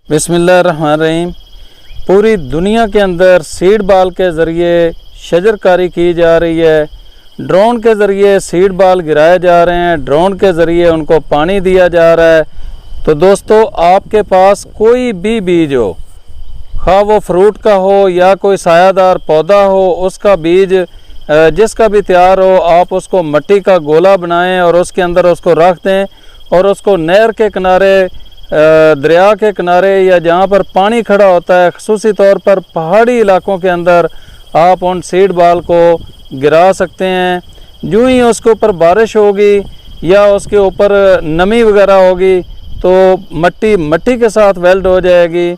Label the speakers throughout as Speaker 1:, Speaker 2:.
Speaker 1: बिस्मिल्लाहिर्रहमानिर्रहीम। पूरी दुनिया के अंदर सीड बाल के ज़रिए शजरकारी की जा रही है। ड्रोन के ज़रिए सीड बाल गिराए जा रहे हैं, ड्रोन के ज़रिए उनको पानी दिया जा रहा है। तो दोस्तों, आपके पास कोई भी बीज हो, खा वो फ्रूट का हो या कोई सायादार पौधा हो, उसका बीज जिसका भी तैयार हो, आप उसको मिट्टी का गोला बनाएं और उसके अंदर उसको रख दें और उसको नहर के किनारे, दरिया के किनारे या जहाँ पर पानी खड़ा होता है, ख़ुसूसी तौर पर पहाड़ी इलाकों के अंदर आप उन सीड बाल को गिरा सकते हैं। यूँ ही उसके ऊपर बारिश होगी या उसके ऊपर नमी वगैरह होगी तो मिट्टी के साथ वेल्ड हो जाएगी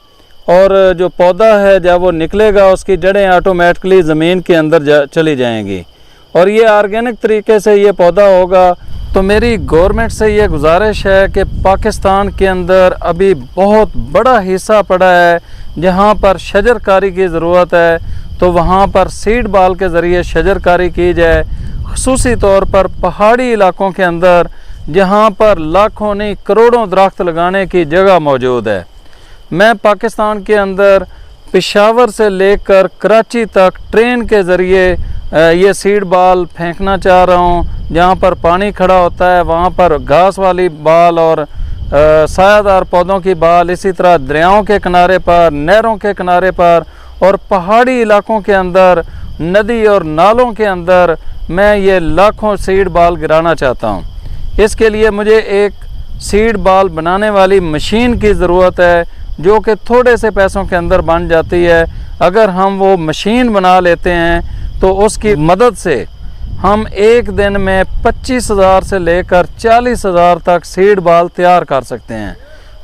Speaker 1: और जो पौधा है जब वो निकलेगा उसकी जड़ें ऑटोमेटिकली ज़मीन के अंदर चली जाएंगी और ये ऑर्गेनिक तरीके से ये पौधा होगा। तो मेरी गवर्नमेंट से ये गुजारिश है कि पाकिस्तान के अंदर अभी बहुत बड़ा हिस्सा पड़ा है जहाँ पर शजरकारी की ज़रूरत है, तो वहाँ पर सीड बाल के ज़रिए शजरकारी की जाए। ख़ुसूसी तौर पर पहाड़ी इलाकों के अंदर जहाँ पर लाखों नहीं करोड़ों दरख्त लगाने की जगह मौजूद है। मैं पाकिस्तान के अंदर पेशावर से लेकर कराची तक ट्रेन के ज़रिए ये सीड बाल फेंकना चाह रहा हूँ। जहाँ पर पानी खड़ा होता है वहाँ पर घास वाली बाल और सायादार पौधों की बाल, इसी तरह दरियाओं के किनारे पर, नहरों के किनारे पर और पहाड़ी इलाकों के अंदर, नदी और नालों के अंदर मैं ये लाखों सीड बाल गिराना चाहता हूँ। इसके लिए मुझे एक सीड बाल बनाने वाली मशीन की ज़रूरत है जो कि थोड़े से पैसों के अंदर बन जाती है। अगर हम वो मशीन बना लेते हैं तो उसकी मदद से हम एक दिन में 25,000 से लेकर 40,000 तक सीड बाल तैयार कर सकते हैं।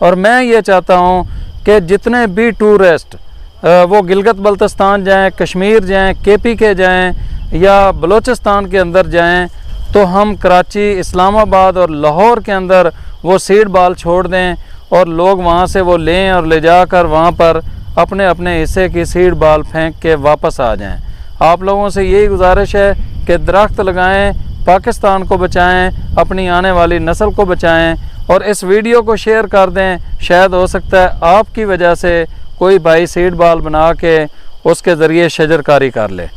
Speaker 1: और मैं ये चाहता हूँ कि जितने भी टूरिस्ट वो गिलगित बल्तिस्तान जाएं, कश्मीर जाएं, KPK जाएं या बलूचिस्तान के अंदर जाएं, तो हम कराची, इस्लामाबाद और लाहौर के अंदर वो सीड बाल छोड़ दें और लोग वहाँ से वो लें और ले जाकर वहाँ पर अपने अपने हिस्से की सीड बाल फेंक के वापस आ जाएं। आप लोगों से यही गुजारिश है कि दरख्त लगाएं, पाकिस्तान को बचाएं, अपनी आने वाली नस्ल को बचाएं और इस वीडियो को शेयर कर दें। शायद हो सकता है आपकी वजह से कोई भाई सीड बाल बना के उसके ज़रिए शजरकारी कर ले।